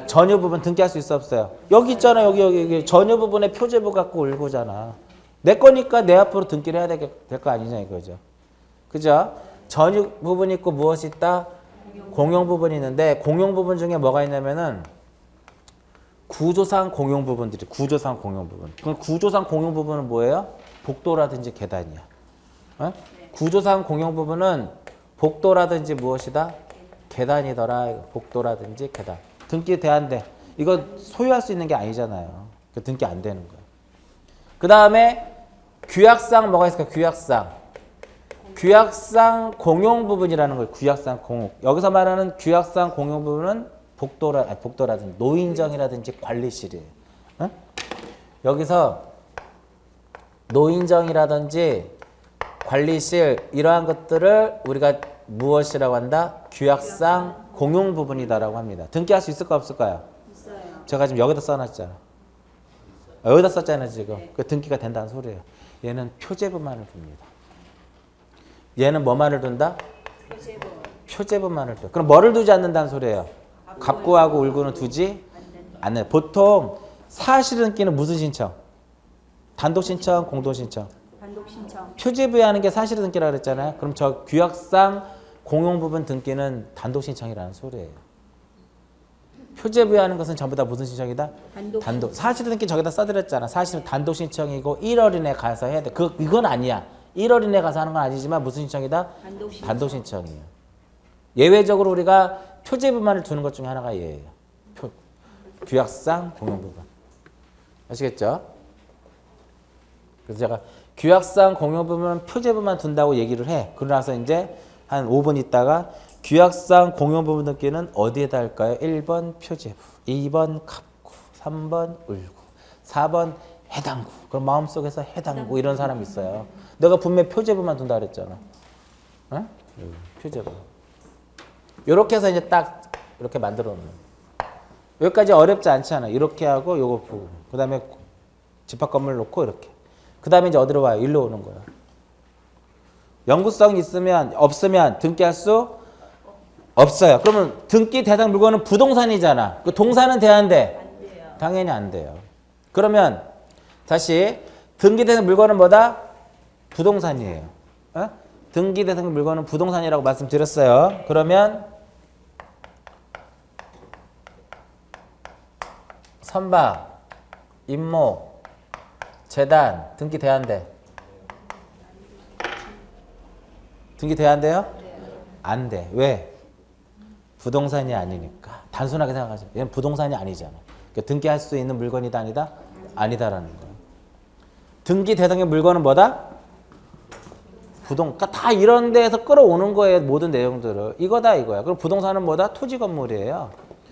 전유 부분 등기할 수 있어 없어요? 여기 있잖아. 여기 전유 부분에 표제부 갖고 울고잖아. 내 거니까 내 앞으로 등기를 해야 될 거 아니냐 이거죠. 그죠? 전유 부분이 있고 무엇이 있다? 공용 부분이 있는데 공용 부분 중에 뭐가 있냐면은 구조상 공용 부분들이 구조상 공용 부분. 그럼 구조상 공용 부분은 뭐예요? 복도라든지 계단이야. 어? 구조상 공용 부분은 복도라든지 무엇이다? 계단이더라. 복도라든지 계단. 등기 대안돼. 이거 소유할 수 있는 게 아니잖아요. 등기 안 되는 거야. 그 다음에 규약상 뭐가 있을까? 규약상. 규약상 공용 부분이라는 거예요. 규약상 공용. 여기서 말하는 규약상 공용 부분은 복도라든지 노인정이라든지 관리실이에요. 어? 여기서 노인정이라든지 관리실 이러한 것들을 우리가 무엇이라고 한다? 규약상 공용 부분이다라고 합니다. 등기할 수 있을까 없을까요? 있어요. 제가 지금 여기다 써놨잖아. 여기다 썼잖아요 지금. 그 등기가 된다는 소리예요. 얘는 표제부만을 둡니다. 얘는 뭐만을 둔다? 표제부. 표제부만을 둬. 그럼 뭐를 두지 않는다는 소리예요? 갑구하고 울구는 두지 않는. 보통 사실등기는 무슨 신청? 단독 신청, 공동 신청. 단독 신청. 표제부에 하는 게 사실등기라고 그랬잖아요. 그럼 저 규약상 공용 부분 등기는 단독 신청이라는 소리예요. 표제부에 하는 것은 전부 다 무슨 신청이다? 단독. 사실등기 저기다 써드렸잖아. 사실은 단독 신청이고 1월 이내 가서 해야 돼. 이건 아니야. 1월 이내 가서 하는 건 아니지만 무슨 신청이다? 단독 신청이에요. 예외적으로 우리가 표제부만을 두는 것 중에 하나가 얘예요. 규약상 공용 부분. 아시겠죠? 그래서 제가 규약상 공용 부분은 표제부만 둔다고 얘기를 해. 그러나서 이제 한 5분 있다가 규약상 공용 부분 등기는 어디에다 할까요? 1번 표제부, 2번 갑구, 3번 울구, 4번 해당구. 그럼 마음속에서 해당구 이런 사람이 있어요. 내가 분명히 표제부만 둔다 그랬잖아. 어? 표제부. 이렇게 해서 이제 딱 이렇게 만들어 놓는 거예요. 여기까지 어렵지 않잖아. 이렇게 하고 요거 보고. 그 다음에 집합 건물 놓고 이렇게. 그 다음에 이제 어디로 와요? 일로 오는 거야. 영구성 있으면 없으면 등기할 수 없어요. 그러면 등기 대상 물건은 부동산이잖아. 그 동산은 돼야 안 돼? 당연히 안 돼요. 그러면 다시 등기 대상 물건은 뭐다? 부동산이에요. 어? 등기 대상 물건은 부동산이라고 말씀드렸어요. 그러면 선박, 임목, 재단 등기 돼야 안 돼? 등기 돼야 안 돼요? 안 돼. 왜? 부동산이 아니니까. 단순하게 생각하죠. 얘는 부동산이 아니잖아. 그러니까 등기할 수 있는 물건이다 아니다? 아니다라는 거예요. 등기 대상의 물건은 뭐다? 그러니까 다 이런 데에서 끌어오는 거예요. 모든 내용들을. 이거다 이거야. 그럼 부동산은 뭐다? 토지 건물이에요.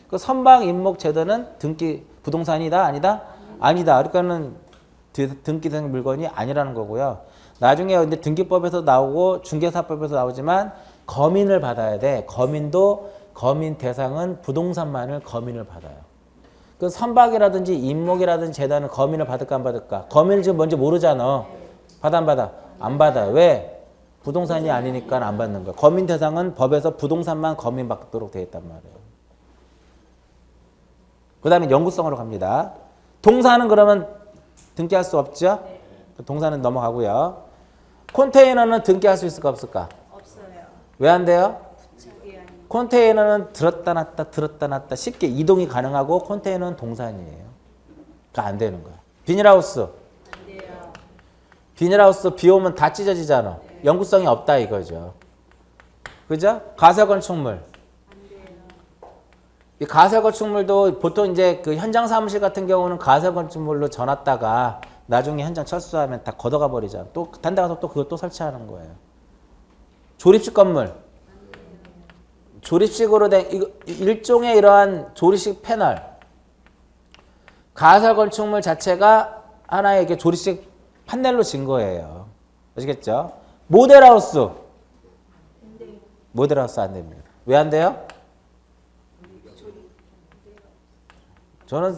그 선박, 임목, 재단은 등기 부동산이다 아니다? 아니다. 그러니까는 등기 대상 물건이 아니라는 거고요. 나중에 근데 등기법에서 나오고 중개사법에서 나오지만 검인을 받아야 돼. 검인 대상은 부동산만을 검인을 받아요. 그 선박이라든지 임목이라든지 재단은 검인을 받을까 안 받을까? 검인을 지금 뭔지 모르잖아. 받아 안 받아? 안 받아. 왜? 부동산이 아니니까 안 받는 거야. 검인 대상은 법에서 부동산만 검인 받도록 되어 있단 말이에요. 그 다음에 영구성으로 갑니다. 동사는 그러면 등기할 수 없죠? 동사는 넘어가고요. 컨테이너는 등기할 수 있을까 없을까? 없어요. 왜 안 돼요? 부착이 아닌. 컨테이너는 들었다 놨다 쉽게 이동이 가능하고 컨테이너는 동산이에요. 그러니까 안 되는 거야. 비닐하우스. 안 돼요. 비닐하우스 비 오면 다 찢어지잖아. 영구성이 없다 이거죠. 그죠? 가설건축물. 안 돼요. 이 가설건축물도 보통 이제 그 현장 사무실 같은 경우는 가설건축물로 전놨다가 나중에 현장 철수하면 다 걷어가 버리잖아. 또 단데 가서 또 그거 또 설치하는 거예요. 조립식 건물. 조립식으로 된 일종의 이러한 조립식 패널. 가설건축물 자체가 하나의 이렇게 조립식 판넬로 진 거예요. 아시겠죠? 모델하우스. 모델하우스 안 됩니다. 왜 안 돼요?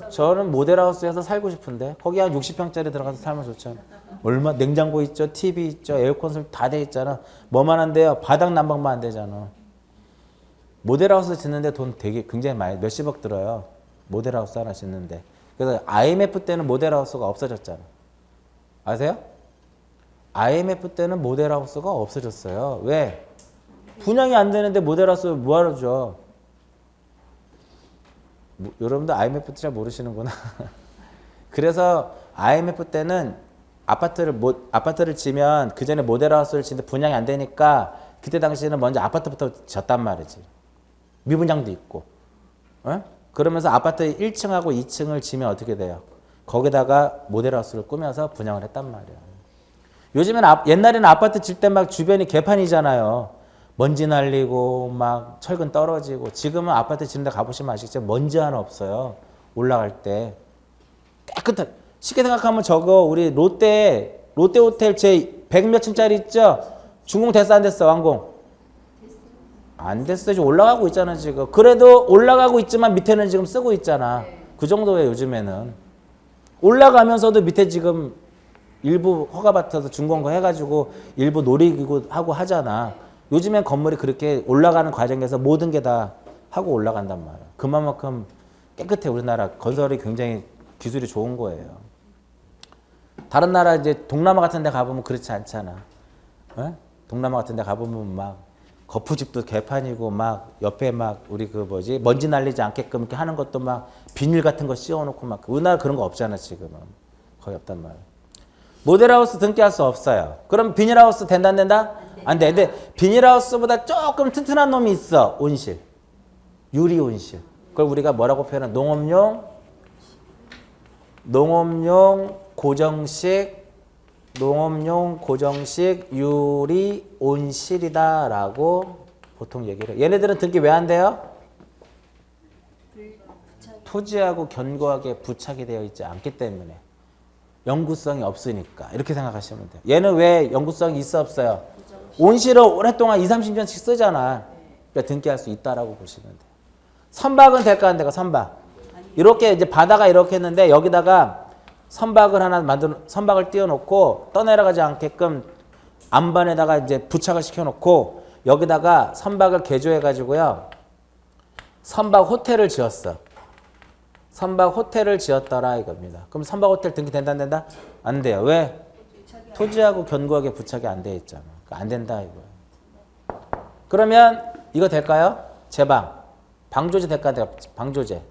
저는 모델하우스에서 살고 싶은데 거기 한 60평짜리 들어가서 살면 좋잖아. 얼마 냉장고 있죠, TV 있죠, 에어컨 다 돼 있잖아. 뭐만 안 돼요? 바닥 난방만 안 되잖아. 모델하우스 짓는데 돈 되게 굉장히 많이 몇십억 들어요. 모델하우스 하나 짓는데. 그래서 IMF 때는 모델하우스가 없어졌잖아. 아세요? IMF 때는 모델하우스가 없어졌어요. 왜? 분양이 안 되는데 모델하우스 뭐하러 줘? 여러분도 IMF 잘 모르시는구나. 그래서 IMF 때는 아파트를 지면 그 전에 모델하우스를 지는데 분양이 안 되니까 그때 당시에는 먼저 아파트부터 졌단 말이지. 미분양도 있고. 어? 그러면서 아파트 1층하고 2층을 지면 어떻게 돼요? 거기다가 모델하우스를 꾸며서 분양을 했단 말이야. 요즘엔 옛날에는 아파트 질 때 막 주변이 개판이잖아요. 먼지 날리고 막 철근 떨어지고. 지금은 아파트 지는 데 가보시면 아시겠지만 먼지 하나 없어요. 올라갈 때. 깨끗한. 쉽게 생각하면 저거 우리 롯데 호텔 제 100몇 층짜리 있죠? 준공 됐어 안 됐어 완공? 안 됐어. 지금 올라가고 있잖아 지금. 그래도 올라가고 있지만 밑에는 지금 쓰고 있잖아. 그 정도예요 요즘에는. 올라가면서도 밑에 지금 일부 허가받아서 준공거 해가지고 일부 놀이기구 하고 하잖아. 요즘엔 건물이 그렇게 올라가는 과정에서 모든 게 다 하고 올라간단 말이야. 그만큼 깨끗해. 우리나라 건설이 굉장히 기술이 좋은 거예요. 다른 나라 이제 동남아 같은 데 가보면 그렇지 않잖아. 어? 동남아 같은 데 가보면 막 거푸집도 개판이고 막 옆에 막 우리 그 뭐지 먼지 날리지 않게끔 이렇게 하는 것도 막 비닐 같은 거 씌워놓고 막 우리나라 그런 거 없잖아 지금은. 거의 없단 말이야. 모델하우스 등기할 수 없어요. 그럼 비닐하우스 된다 안 된다? 안 돼. 근데 비닐하우스보다 조금 튼튼한 놈이 있어. 온실. 유리 온실. 그걸 우리가 뭐라고 표현해? 농업용 고정식 유리 온실이다라고 보통 얘기를 해요. 얘네들은 등기 왜 안 돼요? 토지하고 견고하게 부착이 되어 있지 않기 때문에. 영구성이 없으니까 이렇게 생각하시면 돼요. 얘는 왜 영구성이 있어 없어요? 온실을 오랫동안 2, 30년씩 쓰잖아. 그러니까 등기할 수 있다라고 보시면 돼요. 선박은 될까 안 될까? 선박. 이렇게 이제 바다가 이렇게 했는데 여기다가 선박을 띄워놓고 떠내려가지 않게끔 안반에다가 이제 부착을 시켜놓고 여기다가 선박을 개조해가지고요. 선박 호텔을 지었어. 선박 호텔을 지었더라 이겁니다. 그럼 선박 호텔 등기 된다 안 된다? 안 돼요. 왜? 토지하고 견고하게 부착이 안 돼 있잖아. 안 된다 이거예요. 그러면 이거 될까요? 제방. 방조제 될까? 방조제.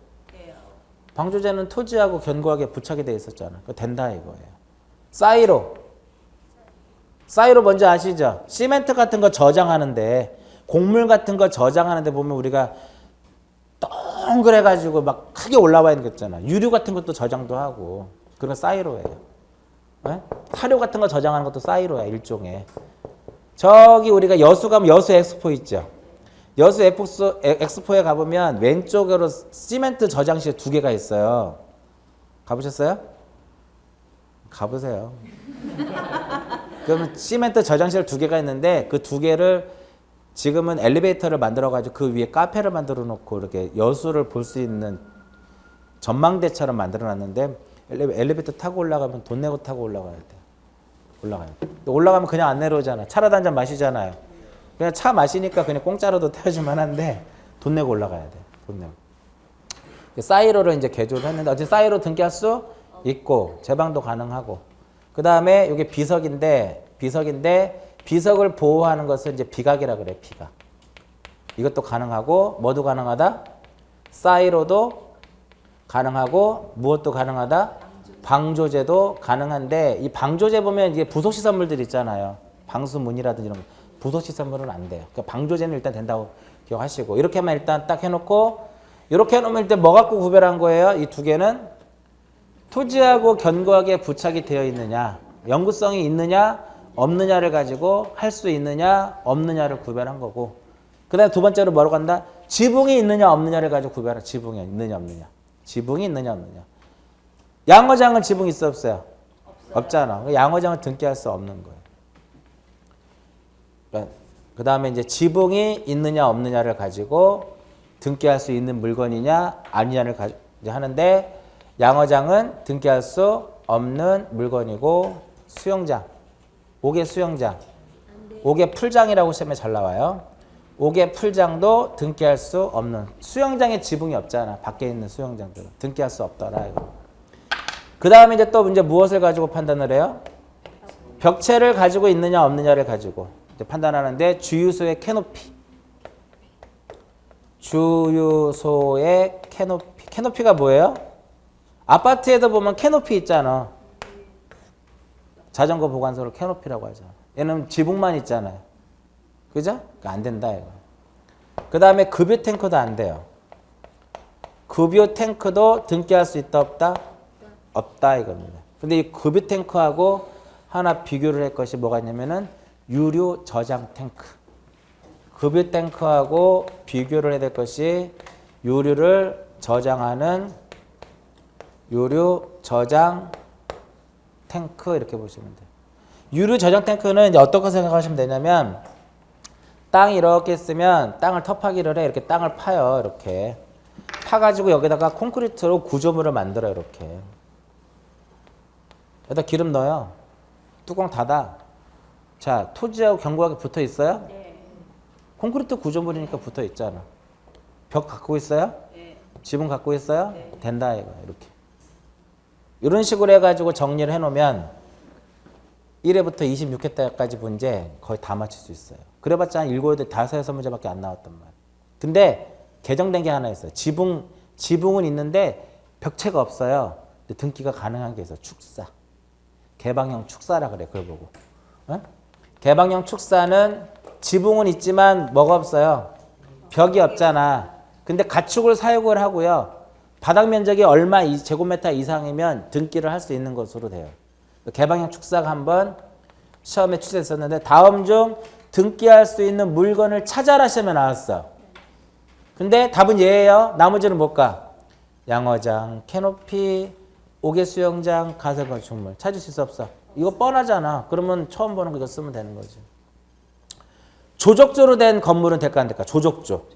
방조제는 토지하고 견고하게 부착이 돼 있었잖아. 그거 된다 이거예요. 사이로 뭔지 아시죠? 시멘트 같은 거 저장하는데 곡물 같은 거 저장하는데 보면 우리가 동그래가지고 막 크게 올라와 있는 거 있잖아. 유류 같은 것도 저장도 하고. 그런 사이로예요. 네? 사료 같은 거 저장하는 것도 사이로야 일종의. 저기 우리가 여수 가면 여수 엑스포 있죠. 여수 엑스포에 가보면 왼쪽으로 시멘트 저장실 2개가 있어요. 가보셨어요? 가보세요. 그러면 시멘트 저장실 2개가 있는데 그 2개를 지금은 엘리베이터를 만들어가지고 그 위에 카페를 만들어 놓고 이렇게 여수를 볼 수 있는 전망대처럼 만들어 놨는데 엘리베이터 타고 올라가면 돈 내고 타고 올라가야 돼. 올라가면 그냥 안 내려오잖아. 차라도 한 잔 마시잖아요. 그냥 차 마시니까 그냥 공짜로도 태워주면 한데 돈 내고 올라가야 돼. 돈 내고. 사이로를 이제 개조를 했는데 어쨌든 사이로 등기할 수 있고 제방도 가능하고 그 다음에 이게 비석인데 비석을 보호하는 것을 이제 비각이라 그래. 비각. 이것도 가능하고 뭐도 가능하다? 사이로도 가능하고 무엇도 가능하다? 방조제도 가능한데 이 방조제 보면 이게 부속시설물들 있잖아요. 방수문이라든지 이런 거. 부속시설물은 안 돼요. 그러니까 방조제는 일단 된다고 기억하시고 이렇게만 일단 딱 해놓고 이렇게 해놓으면 일단 뭐 갖고 구별한 거예요? 이 2개는 토지하고 견고하게 부착이 되어 있느냐 영구성이 있느냐 없느냐를 가지고 할 수 있느냐 없느냐를 구별한 거고 그 다음에 2번째로 뭐라고 한다? 지붕이 있느냐 없느냐를 가지고 구별한 지붕이 있느냐 없느냐 지붕이 있느냐 없느냐 양어장은 지붕 있어 없어요? 없잖아. 양어장은 등기할 수 없는 거예요. 그 다음에 이제 지붕이 있느냐 없느냐를 가지고 등기할 수 있는 물건이냐 아니냐를 이제 하는데 양어장은 등기할 수 없는 물건이고 수영장 5개 수영장 5개 풀장이라고 시험에 잘 나와요. 5개 풀장도 등기할 수 없는 수영장에 지붕이 없잖아. 밖에 있는 수영장들은 등기할 수 없더라. 그 다음에 이제 또 이제 무엇을 가지고 판단을 해요? 벽체를 가지고 있느냐 없느냐를 가지고 이제 판단하는데 주유소의 캐노피 캐노피. 캐노피가 뭐예요? 아파트에도 보면 캐노피 있잖아. 자전거 보관소를 캐노피라고 하죠. 얘는 지붕만 있잖아요. 그죠? 그러니까 안 된다 이거. 그 다음에 급유 탱크도 안 돼요. 급유 탱크도 등기할 수 있다 없다? 없다 이겁니다. 근데 이 급유 탱크하고 하나 비교를 할 것이 뭐가 있냐면은 유류 저장 탱크. 급유 탱크하고 비교를 해야 될 것이 유류를 저장하는 유류 저장 탱크 이렇게 보시면 돼요. 유류 저장 탱크는 이제 어떤 거 생각하시면 되냐면 땅이 이렇게 있으면 땅을 터파기를 해. 이렇게 땅을 파요. 이렇게 파가지고 여기다가 콘크리트로 구조물을 만들어요. 이렇게 여기다 기름 넣어요. 뚜껑 닫아. 자, 토지하고 견고하게 붙어 있어요? 네. 콘크리트 구조물이니까 붙어 있잖아. 벽 갖고 있어요? 네. 지붕 갖고 있어요? 네. 된다 이거 이렇게. 이런 식으로 해가지고 정리를 해놓으면 1회부터 26회 때까지 문제 거의 다 맞출 수 있어요. 그래봤자 한 7, 8, 5, 6문제밖에 안 나왔단 말이에요. 근데 개정된 게 하나 있어요. 지붕은 있는데 벽체가 없어요. 근데 등기가 가능한 게 있어요. 축사. 개방형 축사라 그래. 그걸 보고. 어? 개방형 축사는 지붕은 있지만 뭐가 없어요? 벽이 없잖아. 근데 가축을 사육을 하고요. 바닥 면적이 얼마 제곱미터 이상이면 등기를 할 수 있는 것으로 돼요. 개방형 축사가 한번 시험에 출제했었는데 다음 중 등기할 수 있는 물건을 찾아라 시험에 나왔어. 근데 답은 얘예요. 나머지는 뭘까? 양어장, 캐노피, 옥외 수영장, 가설 건축물. 찾을 수 있어 없어? 이거 뻔하잖아. 그러면 처음 보는 거 이거 쓰면 되는 거지. 조적조로 된 건물은 될까 안 될까? 조적조.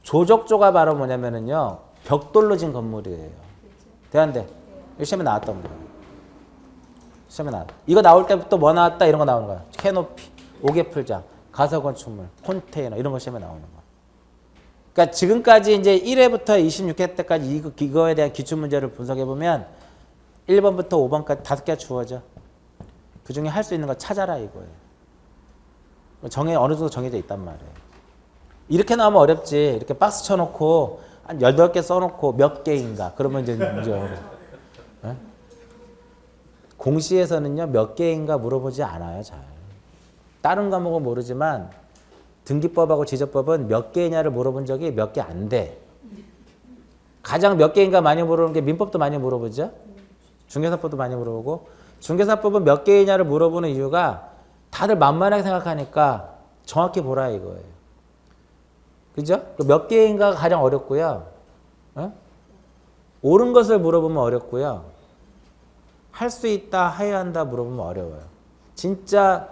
조적조가 바로 뭐냐면은요. 벽돌로 진 건물이에요. 돼 안 돼? 이거 시험에 나왔던 거예요. 시험에 나왔다. 이거 나올 때부터 뭐 나왔다 이런 거 나오는 거야. 캐노피, 옥외풀장, 가설 건축물, 컨테이너 이런 거 시험에 나오는 거야. 그러니까 지금까지 이제 1회부터 26회 때까지 이거에 대한 기출 문제를 분석해 보면 1번부터 5번까지 5개가 주어져. 그 중에 할 수 있는 거 찾아라 이거예요. 어느 정도 정해져 있단 말이에요. 이렇게 나오면 어렵지. 이렇게 박스 쳐놓고 한 18개 써놓고 몇 개인가. 그러면 이제 문제 어려워. 네? 공시에서는요 몇 개인가 물어보지 않아요. 잘. 다른 과목은 모르지만 등기법하고 지적법은 몇 개냐를 물어본 적이 몇 개 안 돼. 가장 몇 개인가 많이 물어보는 게 민법도 많이 물어보죠. 중개사법도 많이 물어보고 중개사법은 몇 개이냐를 물어보는 이유가 다들 만만하게 생각하니까 정확히 보라 이거예요. 그죠? 몇 개인가가 가장 어렵고요. 어? 옳은 것을 물어보면 어렵고요. 할 수 있다, 해야 한다 물어보면 어려워요. 진짜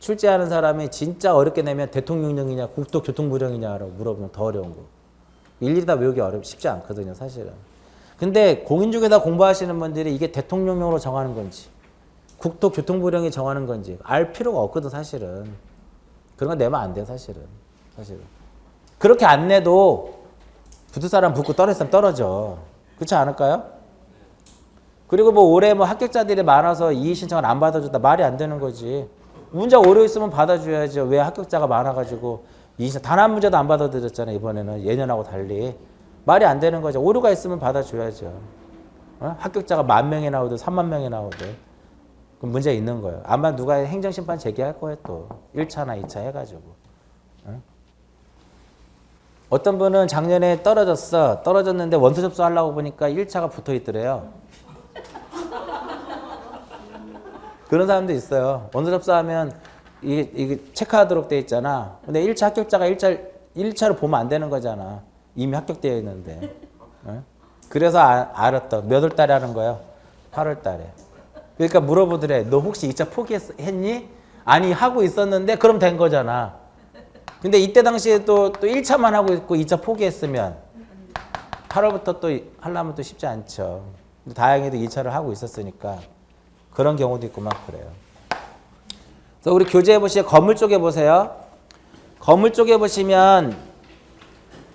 출제하는 사람이 진짜 어렵게 내면 대통령령이냐 국토교통부령이냐라고 물어보면 더 어려운 거. 일일이 다 외우기 쉽지 않거든요, 사실은. 근데 공인중개사 공부하시는 분들이 이게 대통령령으로 정하는 건지 국토교통부령이 정하는 건지 알 필요가 없거든, 사실은. 그런 거 내면 안 돼요, 사실은. 그렇게 안 내도 붙을 사람 붙고 떨어질 사람 떨어져. 그렇지 않을까요? 그리고 뭐 올해 뭐 합격자들이 많아서 이의 신청을 안 받아줬다 말이 안 되는 거지. 문제가 오류 있으면 받아줘야죠. 왜 합격자가 많아가지고 단 한 문제도 안 받아들였잖아요. 이번에는 예년하고 달리. 말이 안 되는 거죠. 오류가 있으면 받아줘야죠. 어? 합격자가 10,000명이 나오든 30,000명이 나오든 그럼 문제 있는 거예요. 아마 누가 행정심판 제기할 거예요. 또 1차나 2차 해가지고. 어? 어떤 분은 작년에 떨어졌는데 원서 접수하려고 보니까 1차가 붙어 있더래요. 그런 사람도 있어요. 원서 접수하면 이게 체크하도록 돼 있잖아. 근데 1차 합격자가 1차로 보면 안 되는 거잖아. 이미 합격되어 있는데. 어? 그래서 알았던 몇 월 달에 하는 거예요? 8월 달에. 그러니까 물어보더래. 너 혹시 2차 포기했니? 아니 하고 있었는데 그럼 된 거잖아. 근데 이때 당시에 또 1차만 하고 있고 2차 포기했으면 8월부터 또 하려면 또 쉽지 않죠. 근데 다행히도 2차를 하고 있었으니까 그런 경우도 있고 막 그래요. 그래서 우리 교재에 보시면 건물 쪽에 보세요. 건물 쪽에 보시면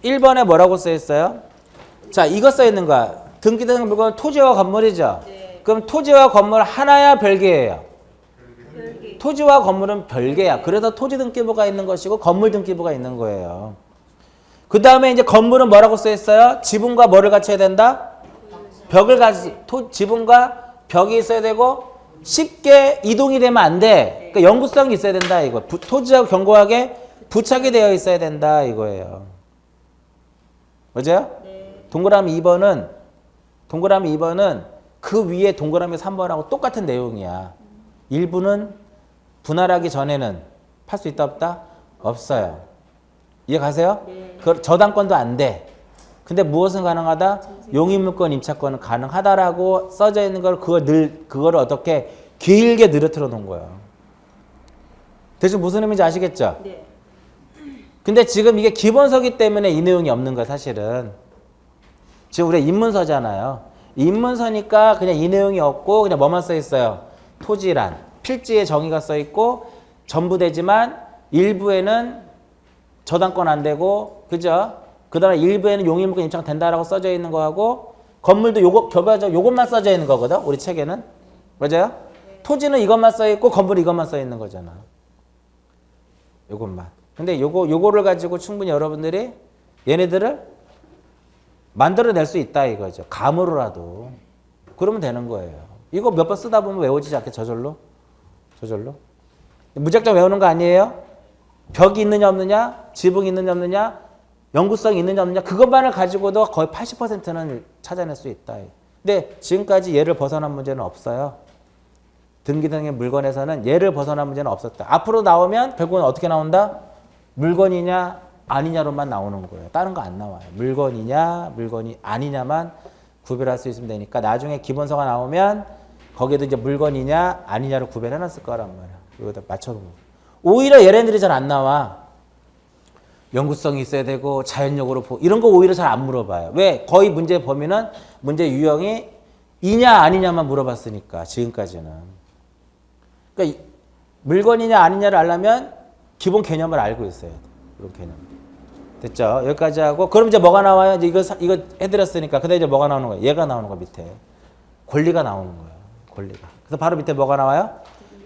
1번에 뭐라고 써 있어요? 자, 이거 써 있는 거야. 등기된 물건은 토지와 건물이죠. 네. 그럼 토지와 건물 하나야 별개예요? 별개. 토지와 건물은 별개야. 그래서 토지 등기부가 있는 것이고 건물 등기부가 있는 거예요. 그 다음에 이제 건물은 뭐라고 써 있어요? 지붕과 뭐를 갖춰야 된다? 벽을 지붕과 벽이 있어야 되고 쉽게 이동이 되면 안 돼. 그러니까 영구성이 있어야 된다 이거. 토지하고 견고하게 부착이 되어 있어야 된다 이거예요. 맞아요? 네. 동그라미 2번은 그 위에 동그라미 3번하고 똑같은 내용이야. 일부는 분할하기 전에는 팔 수 있다 없다? 없어요. 이해 가세요? 네. 그 저당권도 안 돼. 근데 무엇은 가능하다? 용의물권 임차권은 가능하다라고 써져 있는 걸 그거를 어떻게 길게 늘어뜨려 놓은 거예요. 대충 무슨 의미인지 아시겠죠? 네. 근데 지금 이게 기본서기 때문에 이 내용이 없는 거야, 사실은. 지금 우리가 입문서잖아요. 입문서니까 그냥 이 내용이 없고 그냥 뭐만 써 있어요? 토지란, 필지의 정의가 써 있고 전부 되지만 일부에는 저당권 안 되고, 그죠? 그 다음에 일부에는 용의물권 임차가 된다라고 써져 있는 거하고 건물도 요것만 써져 있는 거거든, 우리 책에는. 맞아요? 네. 토지는 이것만 써 있고 건물은 이것만 써 있는 거잖아. 요것만. 근데 요거를 가지고 충분히 여러분들이 얘네들을 만들어낼 수 있다 이거죠. 감으로라도. 그러면 되는 거예요. 이거 몇 번 쓰다 보면 외워지지 않게 저절로? 무작정 외우는 거 아니에요? 벽이 있느냐 없느냐, 지붕이 있느냐 없느냐, 영구성이 있느냐 없느냐, 그것만을 가지고도 거의 80%는 찾아낼 수 있다. 근데 지금까지 얘를 벗어난 문제는 없어요. 등기등의 물건에서는 얘를 벗어난 문제는 없었다. 앞으로 나오면 결국은 어떻게 나온다? 물건이냐 아니냐로만 나오는 거예요. 다른 거 안 나와요. 물건이냐 물건이 아니냐만 구별할 수 있으면 되니까 나중에 기본서가 나오면 거기에도 이제 물건이냐 아니냐를 구별해 놨을 거란 말이야. 이거다 맞춰보고. 오히려 얘네들이 잘 안 나와. 영구성이 있어야 되고 자연력으로 이런 거 오히려 잘 안 물어봐요. 왜? 거의 문제 범위는 문제 유형이 이냐 아니냐만 물어봤으니까 지금까지는. 그러니까 물건이냐 아니냐를 알려면 기본 개념을 알고 있어야 돼. 이런 개념. 됐죠? 여기까지 하고 그럼 이제 뭐가 나와요? 이제 이거 해드렸으니까. 근데 이제 뭐가 나오는 거예요? 얘가 나오는 거 밑에. 권리가 나오는 거예요. 권리가. 그래서 바로 밑에 뭐가 나와요?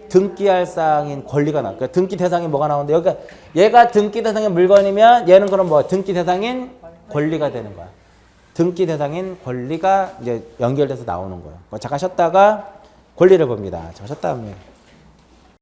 등기할 사항인 권리가 나와요. 그러니까 등기 대상이 뭐가 나오는데 여기가 얘가 등기 대상인 물건이면 얘는 그럼 뭐 등기 대상인 권리가 되는 거야. 등기 대상인 권리가 이제 연결돼서 나오는 거예요. 잠깐 쉬었다가 권리를 봅니다. 잠깐 쉬었다 하면